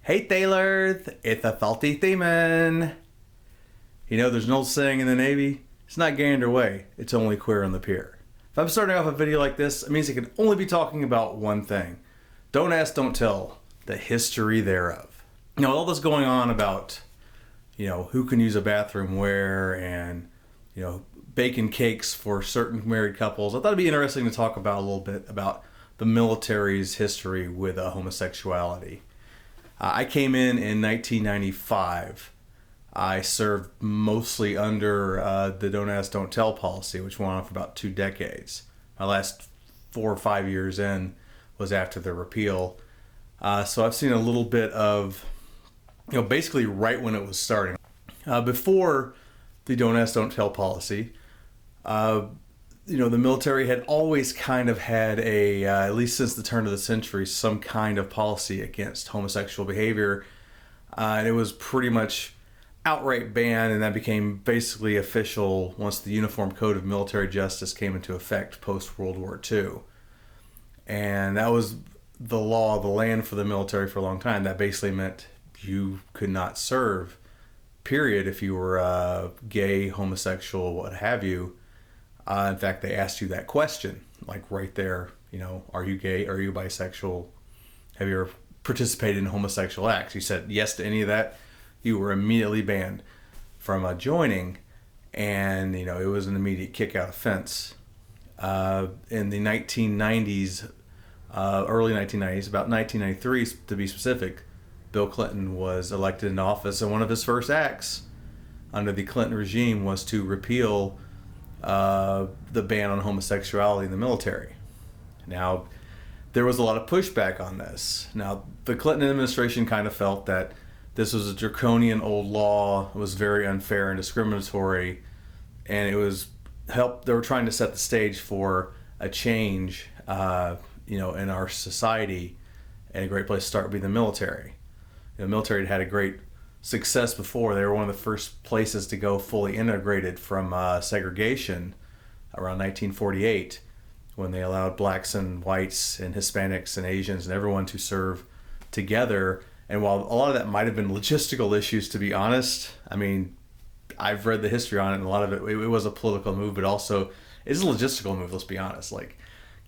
Hey Taylor, it's a Salty Seaman. You know, there's an old saying in the Navy, it's not gay underway, it's only queer on the pier. If I'm starting off a video like this, it means I can only be talking about one thing. Don't ask, don't tell, the history thereof. You know, all this going on about, who can use a bathroom where and, baking cakes for certain married couples. I thought it'd be interesting to talk about a little bit about the military's history with homosexuality. I came in 1995. I served mostly under the Don't Ask, Don't Tell policy, which went on for about 2 decades. My last 4 or 5 years in was after the repeal. So I've seen a little bit of, basically right when it was starting. Before the Don't Ask, Don't Tell policy, the military had always kind of had at least since the turn of the century, some kind of policy against homosexual behavior. And it was pretty much outright banned, and that became basically official once the Uniform Code of Military Justice came into effect post-World War II. And that was the law of the land for the military for a long time. That basically meant you could not serve, period, if you were gay, homosexual, what have you. In fact, they asked you that question, like right there, are you gay? Are you bisexual? Have you ever participated in homosexual acts? You said yes to any of that, you were immediately banned from joining, and, it was an immediate kick-out offense. In the 1990s, early 1990s, about 1993 to be specific, Bill Clinton was elected into office, and one of his first acts under the Clinton regime was to repeal the ban on homosexuality in the military. Now, there was a lot of pushback on this. Now, the Clinton administration kind of felt that this was a draconian old law, it was very unfair and discriminatory, and it was they were trying to set the stage for a change, in our society, and a great place to start would be the military. The military had a great success before. They were one of the first places to go fully integrated from segregation around 1948, when they allowed blacks and whites and Hispanics and Asians and everyone to serve together. And while a lot of that might have been logistical issues, to be honest, I mean, I've read the history on it, and a lot of it was a political move, but also it's a logistical move, let's be honest. Like,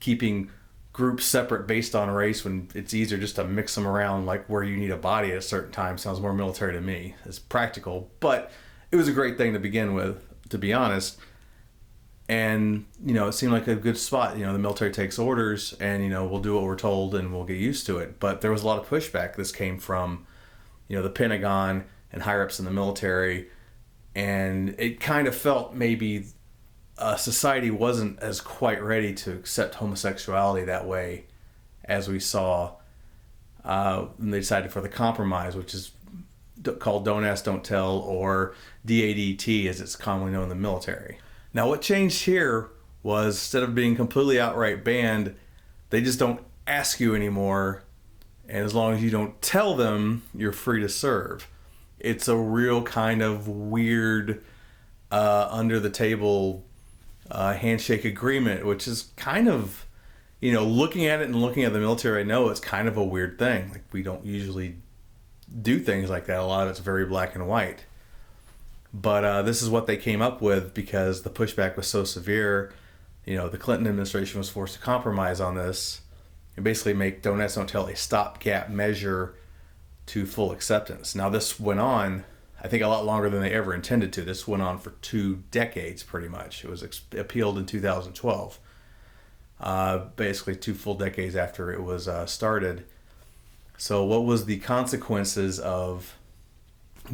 keeping groups separate based on race when it's easier just to mix them around, like where you need a body at a certain time, sounds more military to me. It's practical, but it was a great thing to begin with, to be honest. And, it seemed like a good spot. The military takes orders, and, we'll do what we're told and we'll get used to it. But there was a lot of pushback. This came from, the Pentagon and higher-ups in the military. And it kind of felt maybe society wasn't as quite ready to accept homosexuality that way as we saw. And they decided for the compromise, which is called Don't Ask, Don't Tell, or DADT as it's commonly known in the military. Now, what changed here was, instead of being completely outright banned, they just don't ask you anymore, and as long as you don't tell them, you're free to serve. It's a real kind of weird, under-the-table handshake agreement, which is kind of, looking at it and looking at the military, I know it's kind of a weird thing. Like, we don't usually do things like that. A lot of it's very black and white. But this is what they came up with because the pushback was so severe. The Clinton administration was forced to compromise on this and basically make Don't Ask, Don't Tell a stopgap measure to full acceptance. Now, this went on, I think, a lot longer than they ever intended to. This went on for 2 decades, pretty much. It was appealed in 2012, basically 2 full decades after it was started. So what was the consequences of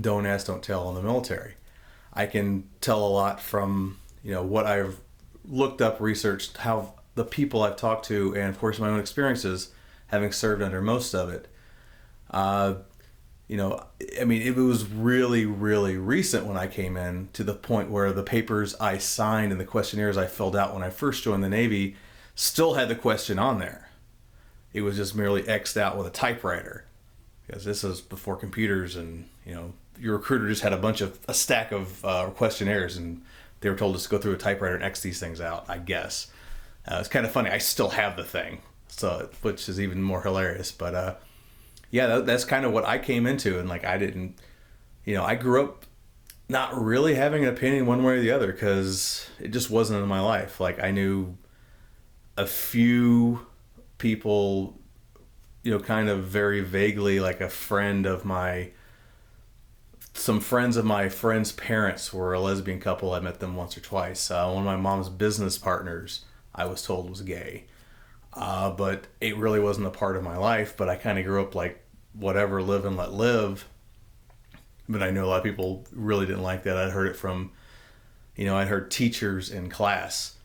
Don't Ask, Don't Tell in the military? I can tell a lot from, what I've looked up, researched, how the people I've talked to, and of course my own experiences, having served under most of it. It was really, really recent when I came in, to the point where the papers I signed and the questionnaires I filled out when I first joined the Navy still had the question on there. It was just merely X'd out with a typewriter, because this was before computers, and, your recruiter just had a stack of questionnaires, and they were told to go through a typewriter and X these things out, I guess. It's kind of funny. I still have the thing, which is even more hilarious. But Yeah, that's kind of what I came into. And like, I didn't, I grew up not really having an opinion one way or the other because it just wasn't in my life. Like, I knew a few people, kind of very vaguely, like some friends of my friend's parents were a lesbian couple. I met them once or twice. One of my mom's business partners, I was told, was gay. But it really wasn't a part of my life. But I kind of grew up like, whatever, live and let live. But I know a lot of people really didn't like that. I'd heard it from, I'd heard teachers in class,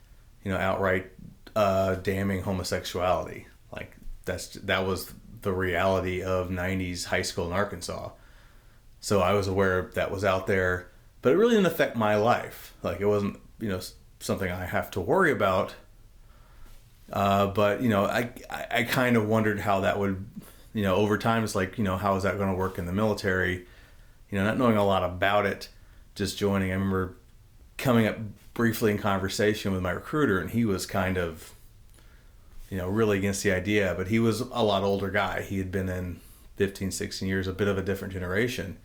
outright damning homosexuality. Like, that was the reality of 90s high school in Arkansas. So I was aware that was out there, but it really didn't affect my life. Like, it wasn't, something I have to worry about. But, I kind of wondered how that would, over time. It's like, how is that going to work in the military? Not knowing a lot about it, just joining. I remember coming up briefly in conversation with my recruiter, and he was kind of, really against the idea, but he was a lot older guy. He had been in 15, 16 years, a bit of a different generation.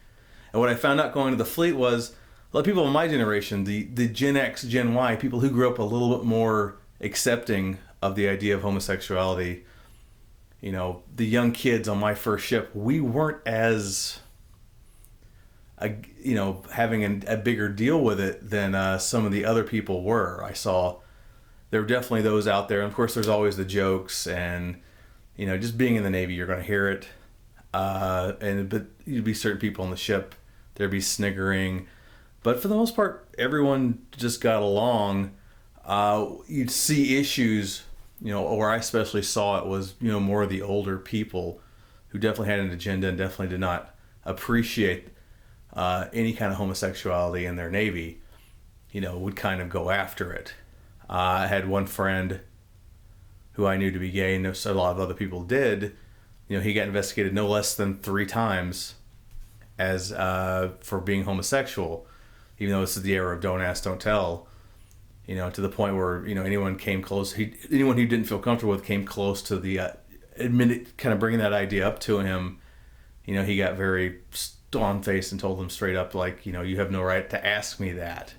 And what I found out going to the fleet was a lot of people in my generation, the Gen X, Gen Y, people who grew up a little bit more accepting of the idea of homosexuality, the young kids on my first ship, we weren't as, having a bigger deal with it than some of the other people were. I saw there were definitely those out there. And of course, there's always the jokes and, just being in the Navy, you're going to hear it. But you'd be certain people on the ship, there'd be sniggering. But for the most part, everyone just got along. You'd see issues, where I especially saw it was, more of the older people who definitely had an agenda and definitely did not appreciate any kind of homosexuality in their Navy, would kind of go after it. I had one friend who I knew to be gay, and a lot of other people did. He got investigated no less than 3 times as for being homosexual, even though this is the era of don't ask, don't tell. To the point where anyone came close, anyone who didn't feel comfortable with came close to the kind of bringing that idea up to him. He got very stone-faced and told them straight up, like, you have no right to ask me that,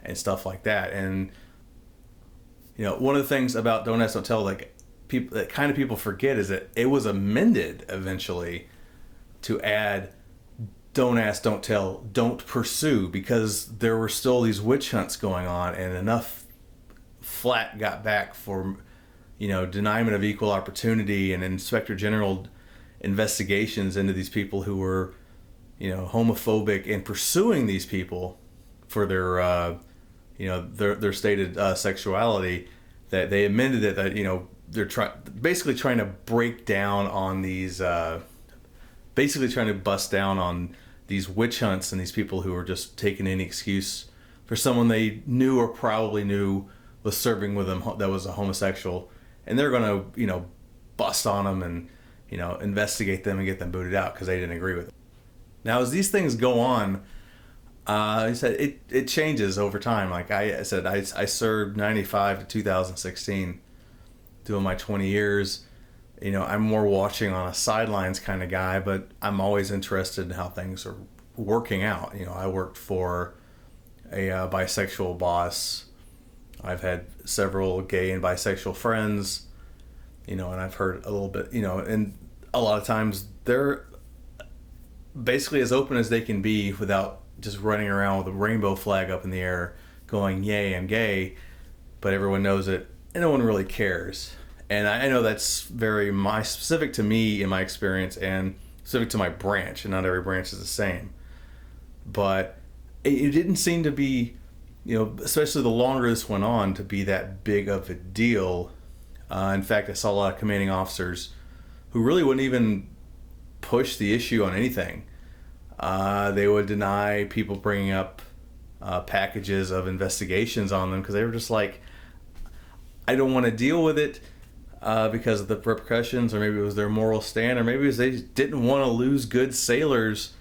and stuff like that. And one of the things about don't ask, don't tell, like, people, that kind of people forget, is that it was amended eventually to add don't ask, don't tell, don't pursue, because there were still these witch hunts going on, and enough flack got back for, deniement of equal opportunity and Inspector General investigations into these people who were, homophobic, and pursuing these people for their, their stated sexuality, that they amended it, that, they're basically trying to break down on these, basically trying to bust down on these witch hunts and these people who are just taking any excuse for someone they knew or probably knew was serving with them that was a homosexual, and they're going to, bust on them and, investigate them and get them booted out because they didn't agree with it. Now, as these things go on, he said it changes over time. Like I said, I served 95 to 2016, doing my 20 years. I'm more watching on a sidelines kind of guy, but I'm always interested in how things are working out. I worked for a bisexual boss. I've had several gay and bisexual friends, and I've heard a little bit, and a lot of times they're basically as open as they can be without just running around with a rainbow flag up in the air going, yay, I'm gay, but everyone knows it and no one really cares. And I know that's very specific to me in my experience and specific to my branch, and not every branch is the same. But it didn't seem to be, especially the longer this went on, to be that big of a deal. In fact, I saw a lot of commanding officers who really wouldn't even push the issue on anything. They would deny people bringing up packages of investigations on them because they were just like, I don't want to deal with it. Because of the repercussions, or maybe it was their moral stand, or maybe it was they didn't want to lose good sailors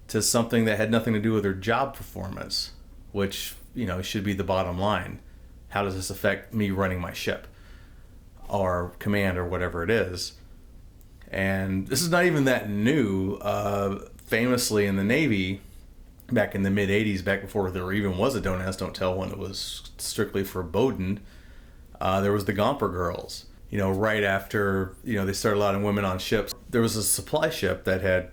to something that had nothing to do with their job performance, which, should be the bottom line. How does this affect me running my ship or command or whatever it is? And this is not even that new. Famously in the Navy, back in the mid 80s, back before there even was a Don't Ask, Don't Tell, when it was strictly forbidden, there was the Gomper girls. Right after, they started allowing women on ships. There was a supply ship that had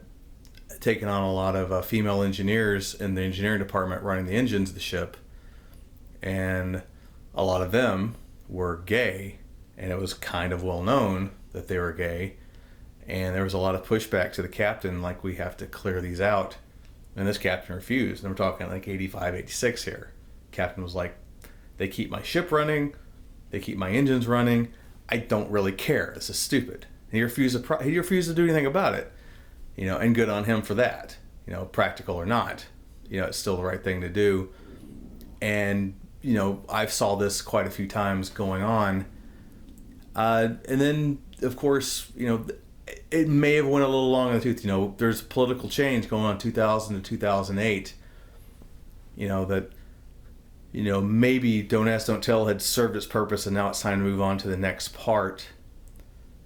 taken on a lot of female engineers in the engineering department running the engines of the ship. And a lot of them were gay, and it was kind of well known that they were gay. And there was a lot of pushback to the captain, like, we have to clear these out. And this captain refused. And we're talking like 85, 86 here. Captain was like, they keep my ship running, they keep my engines running. I don't really care. This is stupid. And he refused to do anything about it. And good on him for that. Practical or not, it's still the right thing to do. And I've saw this quite a few times going on. And then, of course, it may have went a little long in the tooth. There's political change going on 2000 to 2008. That maybe Don't Ask, Don't Tell had served its purpose, and now it's time to move on to the next part.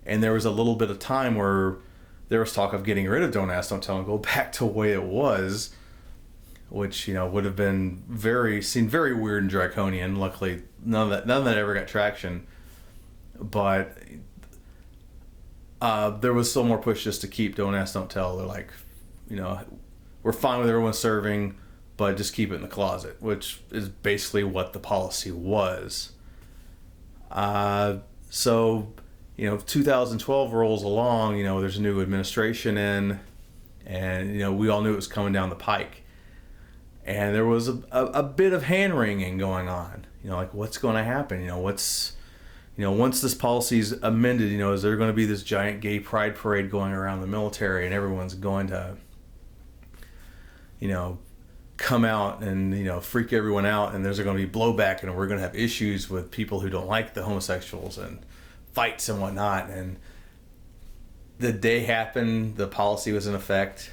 And there was a little bit of time where there was talk of getting rid of Don't Ask, Don't Tell and go back to the way it was, which would have been seemed very weird and draconian. Luckily, none of that ever got traction. But there was still more push just to keep Don't Ask, Don't Tell. They're like, we're fine with everyone serving, but just keep it in the closet, which is basically what the policy was. So 2012 rolls along, there's a new administration in, and, we all knew it was coming down the pike. And there was a bit of hand-wringing going on, like, what's going to happen? Once this policy is amended, is there going to be this giant gay pride parade going around the military, and everyone's going to, come out and, freak everyone out, and there's going to be blowback, and we're going to have issues with people who don't like the homosexuals and fights and whatnot. And the day happened, the policy was in effect,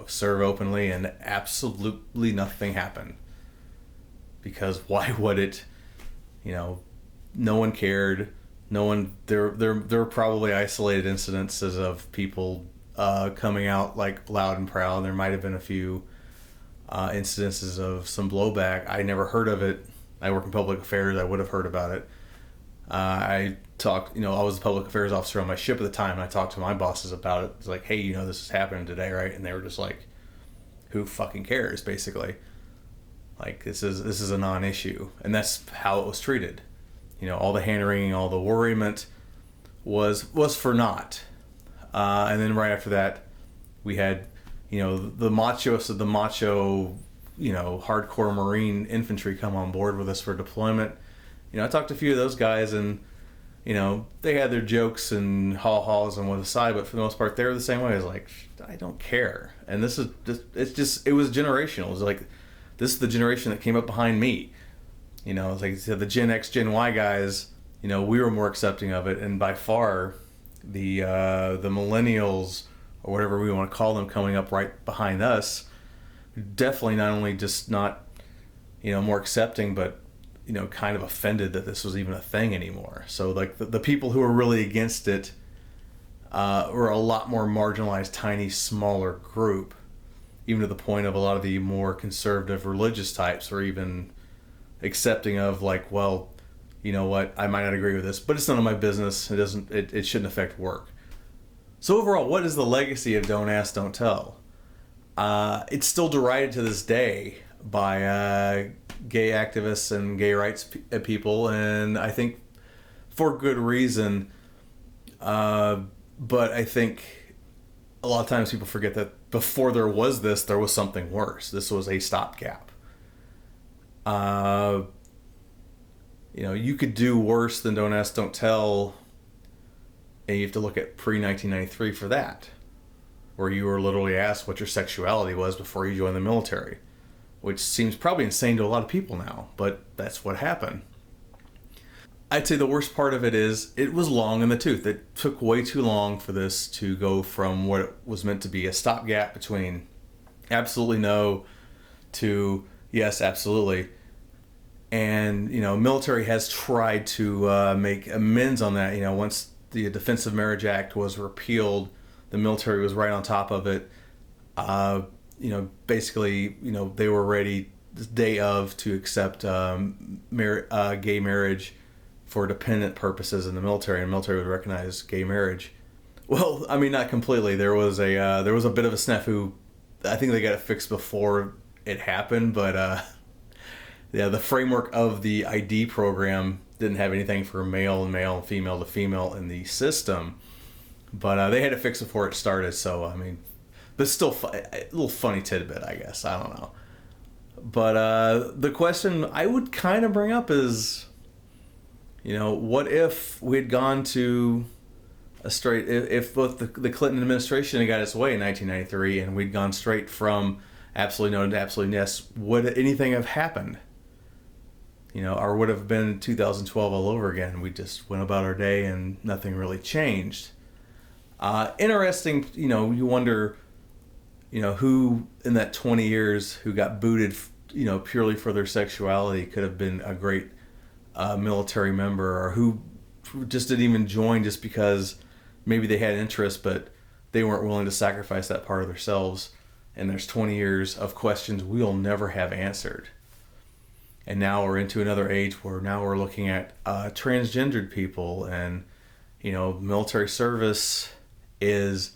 serve openly, and absolutely nothing happened. Because why would it? No one cared. No one. There were probably isolated incidences of people coming out like loud and proud. And there might have been a few incidences of some blowback. I never heard of it. I work in public affairs. I would have heard about it. I talked. I was a public affairs officer on my ship at the time, and I talked to my bosses about it. It's like, hey, this is happening today, right? And they were just like, who fucking cares, basically. Like, this is a non-issue, and that's how it was treated. All the hand-wringing, all the worriment was for naught. And then right after that, we had, the macho, hardcore Marine infantry come on board with us for deployment. I talked to a few of those guys, and, they had their jokes and haw-haws on one side, but for the most part, they were the same way. I was like, I don't care. And this is just, it was generational. It was like, this is the generation that came up behind me. It's like the Gen X, Gen Y guys, we were more accepting of it. And by far, the millennials, or whatever we want to call them, coming up right behind us, definitely not only just not, more accepting, but, kind of offended that this was even a thing anymore. So, like, the people who were really against it were a lot more marginalized, tiny, smaller group, even to the point of a lot of the more conservative religious types were even accepting of, like, well, you know what, I might not agree with this, but it's none of my business. It shouldn't affect work. So overall, what is the legacy of Don't Ask, Don't Tell? It's still derided to this day by gay activists and gay rights people, and I think for good reason. But I think a lot of times people forget that before there was this, there was something worse. This was a stopgap. You could do worse than Don't Ask, Don't Tell, and you have to look at pre-1993 for that, where you were literally asked what your sexuality was before you joined the military, which seems probably insane to a lot of people now, but that's what happened. I'd say the worst part of it is it was long in the tooth. It took way too long for this to go from what it was meant to be a stopgap between absolutely no to yes, absolutely. And, military has tried to make amends on that. Once the Defensive Marriage Act was repealed, the military was right on top of it. Basically, they were ready the day of to accept gay marriage for dependent purposes in the military, and the military would recognize gay marriage. Well, I mean, not completely. There was a bit of a snafu. I think they got it fixed before it happened, but the framework of the ID program didn't have anything for male and male, female to female in the system, but they had to fix it before it started. So I mean, but still, a little funny tidbit, I guess. I don't know. But the question I would kind of bring up is, what if we had gone to a straight, if both the Clinton administration had got its way in 1993 and we'd gone straight from absolutely no to absolutely yes, would anything have happened? Or would have been 2012 all over again? We just went about our day and nothing really changed. Interesting, you wonder, who in that 20 years who got booted, purely for their sexuality could have been a great military member, or who just didn't even join just because maybe they had interest, but they weren't willing to sacrifice that part of themselves. And there's 20 years of questions we'll never have answered. And now we're into another age where now we're looking at transgendered people, and military service is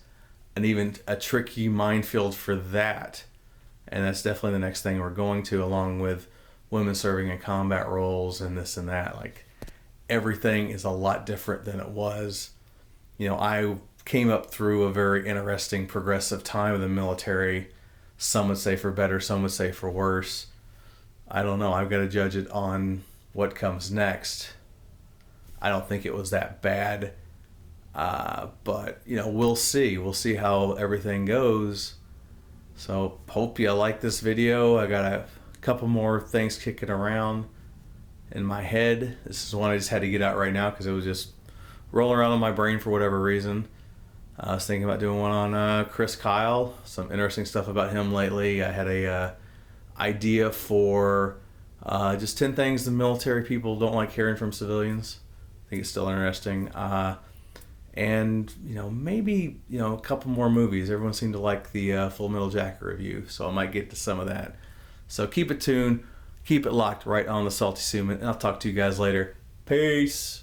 even a tricky minefield for that. And that's definitely the next thing we're going to, along with women serving in combat roles and this and that. Like, everything is a lot different than it was. I came up through a very interesting progressive time in the military. Some would say for better, some would say for worse. I don't know. I've got to judge it on what comes next. I don't think it was that bad. But, we'll see. We'll see how everything goes. So, hope you like this video. I got a couple more things kicking around in my head. This is one I just had to get out right now because it was just rolling around in my brain for whatever reason. I was thinking about doing one on Chris Kyle. Some interesting stuff about him lately. I had a idea for just 10 things the military people don't like hearing from civilians. I think it's still interesting. And maybe a couple more movies. Everyone seemed to like the Full Metal Jacket review, so I might get to some of that. So keep it tuned, keep it locked right on the Salty Seaman, and I'll talk to you guys later. Peace.